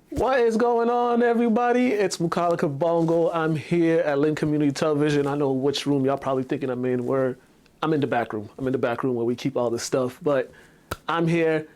What is going on, everybody? It's Mukala Kabongo. I'm here at Lynn Community Television. I know which room y'all probably thinking I'm in. I'm in the back room. I'm in the back room where we keep all this stuff. But I'm here.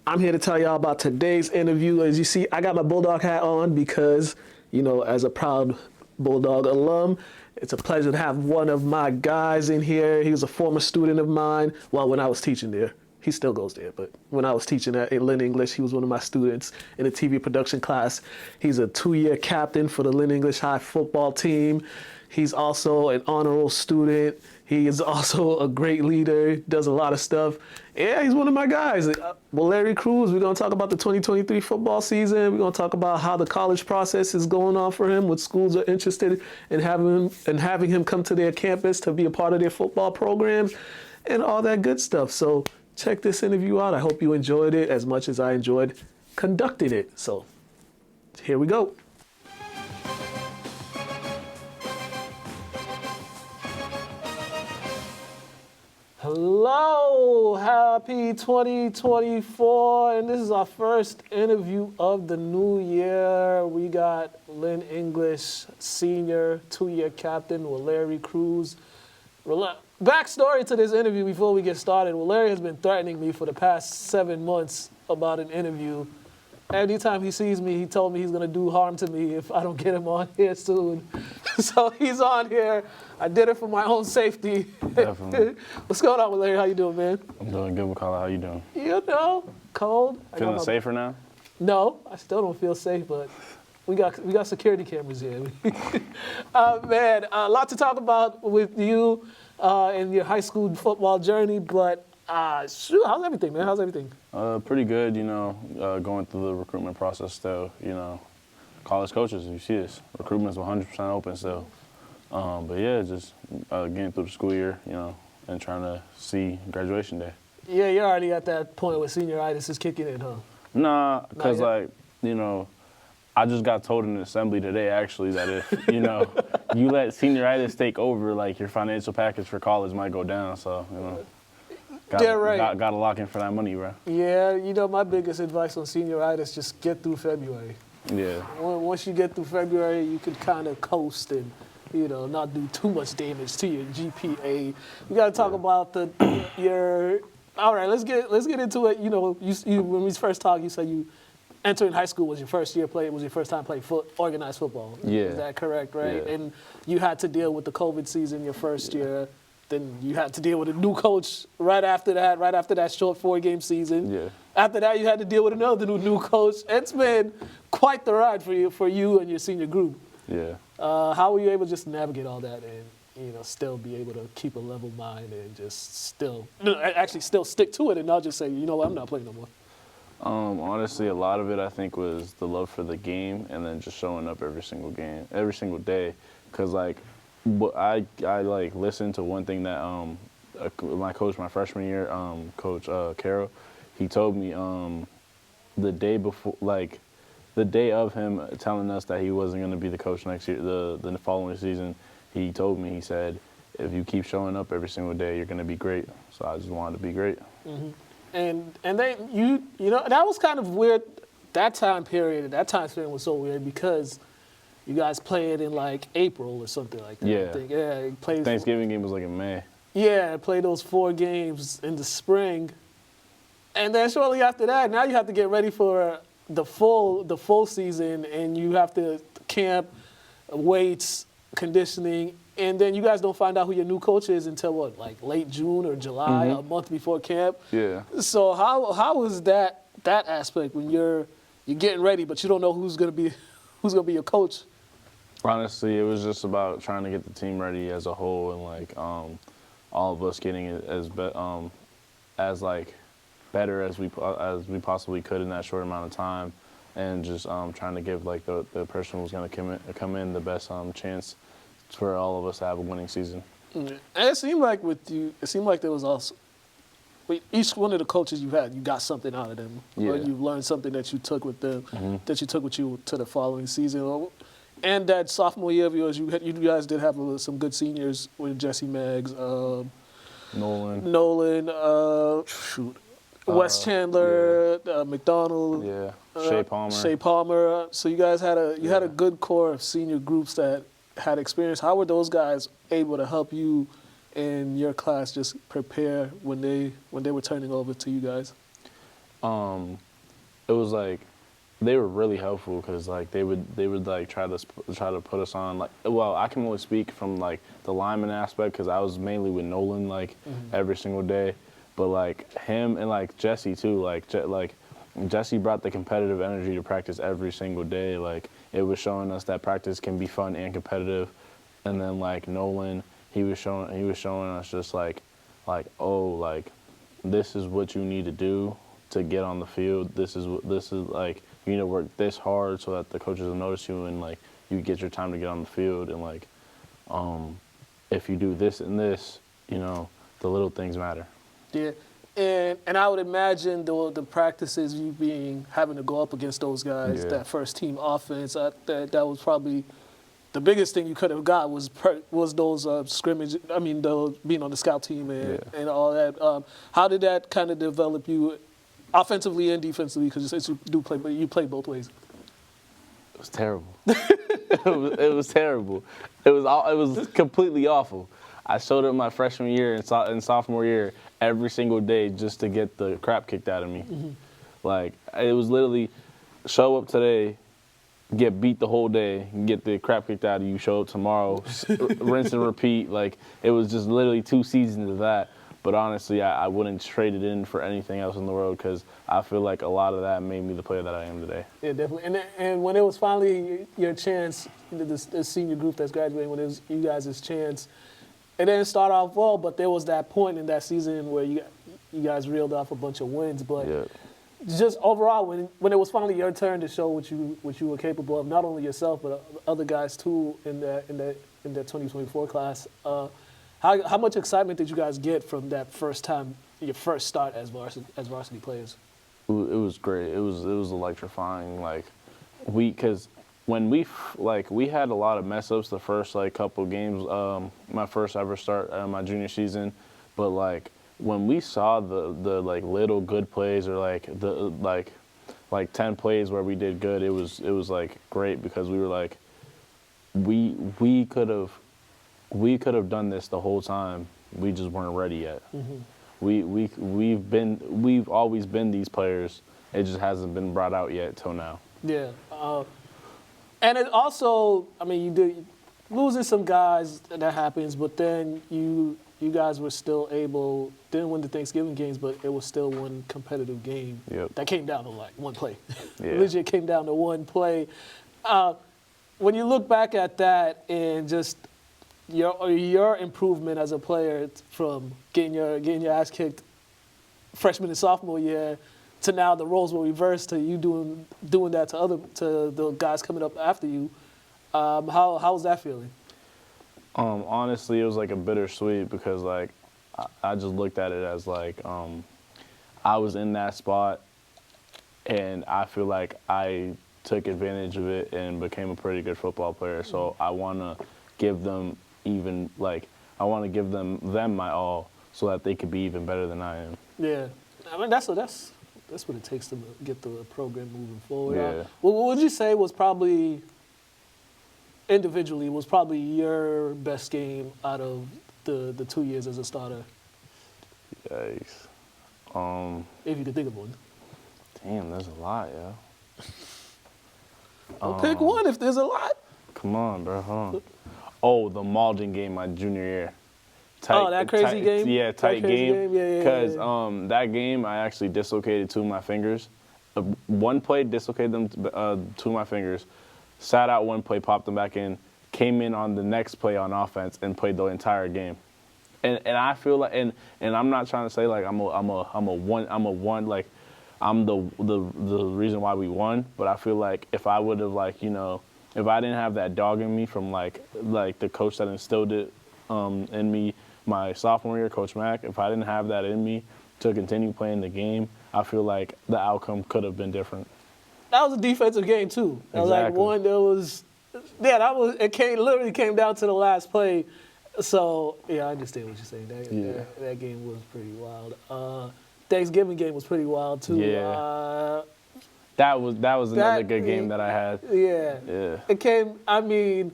I'm here to tell y'all about today's interview. As you see, I got my Bulldog hat on because, as a proud Bulldog alum, it's a pleasure to have one of my guys in here. He was a former student of mine. Well, when I was teaching there. He still goes there, but when I was teaching at Lynn English, he was one of my students in the TV production class. He's a 2-year captain for the Lynn English High football team. He's also an honor roll student. He is also a great leader, does a lot of stuff. Yeah, he's one of my guys. Waleri Cruz, we're going to talk about the 2023 football season. We're going to talk about how the college process is going on for him, what schools are interested in having him come to their campus to be a part of their football programs, and all that good stuff. So check this interview out. I hope you enjoyed it as much as I enjoyed conducting it. So here we go. Hello, happy 2024, and this is our first interview of the new year. We got Lynn English, senior, 2-year captain, Waleri Cruz. Backstory to this interview before we get started. Waleri has been threatening me for the past 7 months about an interview. Anytime he sees me, he told me he's going to do harm to me if I don't get him on here soon. So he's on here. I did it for my own safety. Definitely. What's going on, Waleri? How you doing, man? I'm doing good, McCullough. How you doing? Cold. Feeling safer now? No, I still don't feel safe, but we got security cameras here. Man, a lot to talk about with you and your high school football journey, but how's everything, man? How's everything? Pretty good, going through the recruitment process still, College coaches, you see this, recruitment's 100% open still. But yeah, just getting through the school year, and trying to see graduation day. Yeah, you're already at that point where senioritis is kicking in, huh? Nah, because I just got told in the assembly today, actually, that if, you let senioritis take over, your financial package for college might go down. So, gotta lock in for that money, bro. Yeah, my biggest advice on senioritis, just get through February. Yeah. Once you get through February, you can kind of coast and, not do too much damage to your GPA. We got to talk about your. All right, let's get into it. When we first talked, you said you entering high school was your first time playing organized football. Yeah. Is that correct, right? Yeah. And you had to deal with the COVID season your first year. Then you had to deal with a new coach right after that short 4-game season. Yeah. After that, you had to deal with another new coach. It's been quite the ride for you and your senior group. Yeah. How were you able just to navigate all that and still be able to keep a level mind and just still stick to it and not just say, what, I'm not playing no more? Honestly, a lot of it I think was the love for the game and then just showing up every single day. Because I listened to one thing that my coach my freshman year, Coach Carroll, he told me the day before, the day of him telling us that he wasn't going to be the coach next year, the following season, he told me, he said, if you keep showing up every single day, you're going to be great. So I just wanted to be great. Mm-hmm. And then that was kind of weird. That time period was so weird because you guys played in April or something like that. Yeah. I think. Yeah. Played Thanksgiving game was in May. Yeah, played those 4 games in the spring, and then shortly after that, now you have to get ready for the full season, and you have to camp, weights, conditioning, and then you guys don't find out who your new coach is until what, late June or July, a month before camp. Yeah. So how was that aspect when you're getting ready, but you don't know who's gonna be your coach? Honestly, it was just about trying to get the team ready as a whole, and all of us getting it as better as we possibly could in that short amount of time, and just trying to give the person who's going to come in the best chance for all of us to have a winning season. Mm-hmm. And it seemed like with you, there was also each one of the coaches you had, you got something out of them, or you learned something that you took with them, that you took with you to the following season. And that sophomore year of yours, you guys did have some good seniors with Jesse Maggs, Nolan, Wes Chandler, McDonald. Yeah. Shea Palmer. So you guys had a good core of senior groups that had experience. How were those guys able to help you in your class just prepare when they were turning over to you guys? It was like they were really helpful because like they would like try to put us on like, well, I can only speak from like the lineman aspect because I was mainly with Nolan like every single day, but like him and like Jesse too, like Jesse brought the competitive energy to practice every single day. Like it was showing us that practice can be fun and competitive, and then like Nolan, he was showing us just like oh, like this is what you need to do to get on the field. This is like you need to work this hard so that the coaches will notice you and like you get your time to get on the field, and like if you do this and this, you know, the little things matter. Yeah. And I would imagine the practices having to go up against those guys, that first team offense, that was probably the biggest thing you could have got was those scrimmage. I mean, being on the scout team and all that. How did that kind of develop you, offensively and defensively? Because you play both ways. It was terrible. it was terrible. It was completely awful. I showed up my freshman year and sophomore year every single day just to get the crap kicked out of me. Like, it was literally show up today, get beat the whole day, get the crap kicked out of you, show up tomorrow, rinse and repeat. Like, it was just literally 2 seasons of that. But honestly, I wouldn't trade it in for anything else in the world because I feel like a lot of that made me the player that I am today. Yeah, definitely. And when it was finally your chance, the senior group that's graduating, when it was you guys' chance, it didn't start off well, but there was that point in that season where you guys reeled off a bunch of wins. But just overall, when it was finally your turn to show what you were capable of, not only yourself but other guys too in the 2024 class, how much excitement did you guys get from that first time, your first start as varsity players? It was great. It was electrifying. Like because when we had a lot of mess ups the first like couple games, my first ever start my junior season, but like when we saw the like little good plays or like the like 10 plays where we did good, it was like great because we were like we could have done this the whole time. We just weren't ready yet. We've always been these players. It just hasn't been brought out yet till now. Yeah. And it also, I mean, you did losing some guys, that happens, but then you guys were still able, didn't win the Thanksgiving games, but it was still one competitive game that came down to like one play. Legit came down to one play. When you look back at that and just your improvement as a player from getting your ass kicked freshman and sophomore year to now the roles were reversed to you doing that to the guys coming up after you. How was that feeling? Honestly, it was like a bittersweet because like I just looked at it as like I was in that spot and I feel like I took advantage of it and became a pretty good football player. So I want to give them them my all so that they could be even better than I am. Yeah, I mean that's what it takes to get the program moving forward. Yeah. What would you say was probably individually your best game out of the 2 years as a starter? Yikes. If you could think of one. Damn, there's a lot, yeah. Well, pick one if there's a lot. Come on, bro. Hold on. Oh, the Malden game my junior year. That crazy game? Yeah, tight game. Because yeah. that game, I actually dislocated 2 of my fingers. One play, dislocated them 2 of my fingers. Sat out one play, popped them back in. Came in on the next play on offense and played the entire game. And I feel like, and I'm not trying to say like I'm the reason why we won. But I feel like if I would have if I didn't have that dog in me from like the coach that instilled it in me my sophomore year, Coach Mack, if I didn't have that in me to continue playing the game, I feel like the outcome could have been different. That was a defensive game too. Exactly. It literally came down to the last play. So yeah, I understand what you're saying. That game was pretty wild. Thanksgiving game was pretty wild too. Yeah. That was another good game that I had. Yeah. Yeah. It came. I mean,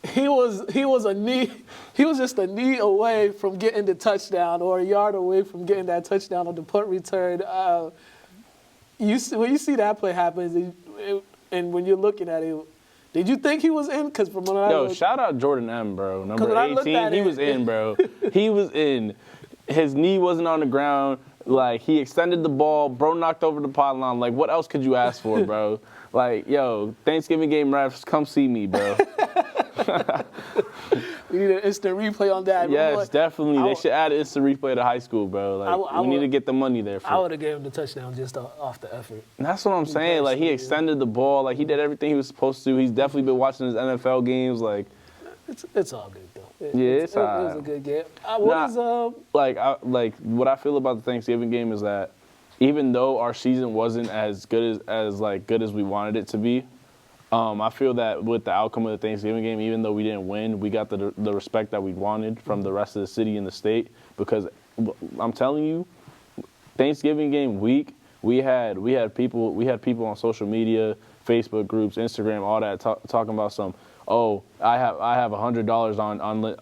he was just a knee away from getting the touchdown, or a yard away from getting that touchdown on the punt return. When you see that play happen, and when you're looking at it, did you think he was in? Because from when I shout out Jordan M, bro. Number when I looked 18, at he it- was in, bro. He was in. His knee wasn't on the ground. Like, he extended the ball. Bro knocked over the pylon. Like, what else could you ask for, bro? Like, yo, Thanksgiving game refs, come see me, bro. we need an instant replay on that. Yes, definitely. They should add instant replay to high school, bro. Like, we need to get the money there for I it. would have gave him the touchdown just off the effort. And that's what I'm saying. Like, he extended the ball. Like, he did everything he was supposed to. He's definitely been watching his NFL games. Like, It's all good though. Yeah, it was a good game. Like what I feel about the Thanksgiving game is that even though our season wasn't as good as we wanted it to be, I feel that with the outcome of the Thanksgiving game, even though we didn't win, we got the respect that we wanted from the rest of the city and the state. Because I'm telling you, Thanksgiving game week, we had people on social media, Facebook groups, Instagram, all that talking about I have $100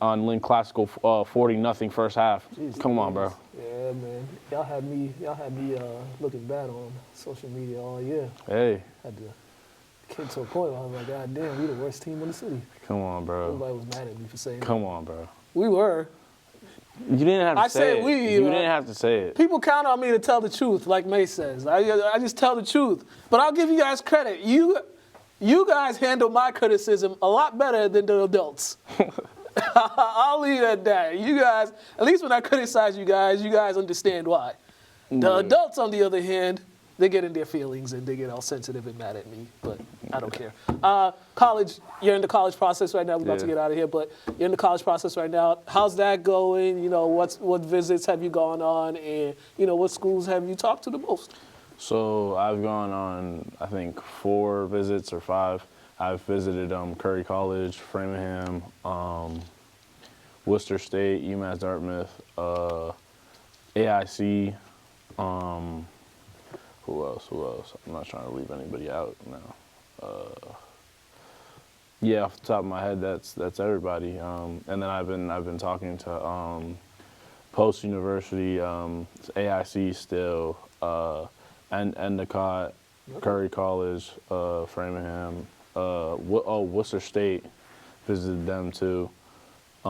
on Lynn Classical 40-0 first half. Jesus Come on, bro. Yeah, man. Y'all had me looking bad on social media all year. Hey, Had to get to a point where I was like, God damn, we the worst team in the city. come on, bro. Everybody was mad at me for saying that. Come on, bro. We were. You didn't have to I say said it. we, You didn't have to say it. People count on me to tell the truth, like May says. I just tell the truth. But I'll give you guys credit. You guys handle my criticism a lot better than the adults. I'll leave it at that. You guys, at least when I criticize you guys understand why. The adults, on the other hand, they get in their feelings and they get all sensitive and mad at me, but I don't care. College, you're in the college process right now. We're about to get out of here, but you're in the college process right now. How's that going? You know, what visits have you gone on, and you know, what schools have you talked to the most? So I've gone on, I think, 4 visits or 5. I've visited Curry College, Framingham, Worcester State, UMass Dartmouth, AIC. Who else? I'm not trying to leave anybody out now. Yeah, off the top of my head, that's everybody. And then I've been talking to Post University, AIC still, and Endicott, Curry College, Framingham, Worcester State, visited them too. A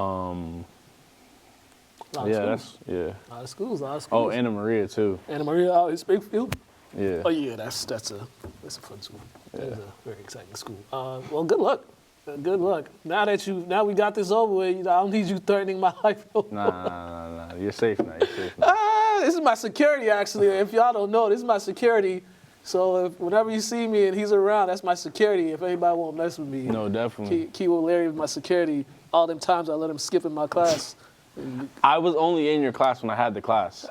lot of schools. A lot of schools. Oh, Anna Maria too. Anna Maria out in Springfield. Yeah. Oh yeah, that's a fun school. That is a very exciting school. Well, good luck. Good luck. Now we got this over with. I don't need you threatening my life. Nah. You're safe now. This is my security, actually. If y'all don't know, this is my security. So whenever you see me and he's around, that's my security. If anybody won't mess with me, No, definitely. Key Waleri is my security. All them times I let him skip in my class. I was only in your class when I had the class.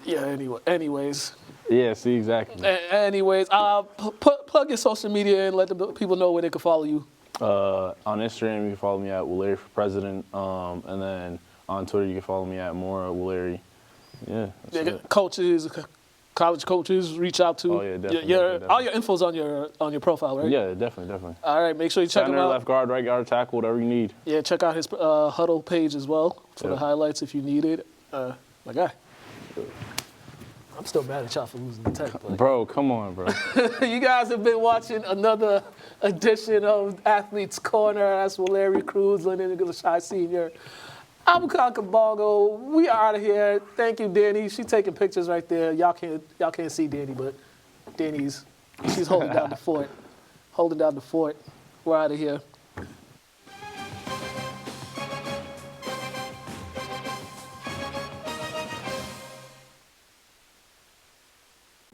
Yeah. Anyways. Yeah. See, exactly. Anyways, plug your social media and let the people know where they can follow you. On Instagram, you can follow me at Waleri for President, and then on Twitter, you can follow me at more Waleri. Yeah. That's it. Coaches, college coaches, reach out to. Oh yeah, definitely. All your info's on your profile, right? Yeah, definitely. All right, make sure you check him Center, out. left guard, right guard, tackle, whatever you need. Yeah, check out his huddle page as well for the highlights if you need it. My guy. I'm still mad at y'all for losing the tech. But Bro, come on, bro. you guys have been watching another edition of Athletes Corner. That's Waleri Cruz, Lynn English High Senior. I'm Bongo. We are out of here. Thank you, Danny. She's taking pictures right there. Y'all can't see Danny, but she's holding down the fort. Holding down the fort. We're out of here.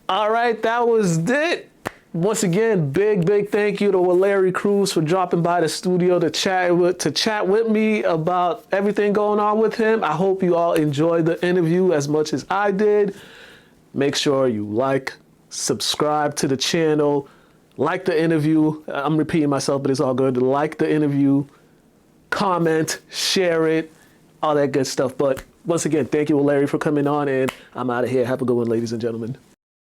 All right, that was it. Once again, big thank you to Waleri Cruz for dropping by the studio to chat with me about everything going on with him. I hope you all enjoyed the interview as much as I did. Make sure you like, subscribe to the channel, like the interview. I'm repeating myself, but it's all good. Like the interview, comment, share it, all that good stuff. But once again, thank you, Waleri, for coming on, and I'm out of here. Have a good one, ladies and gentlemen.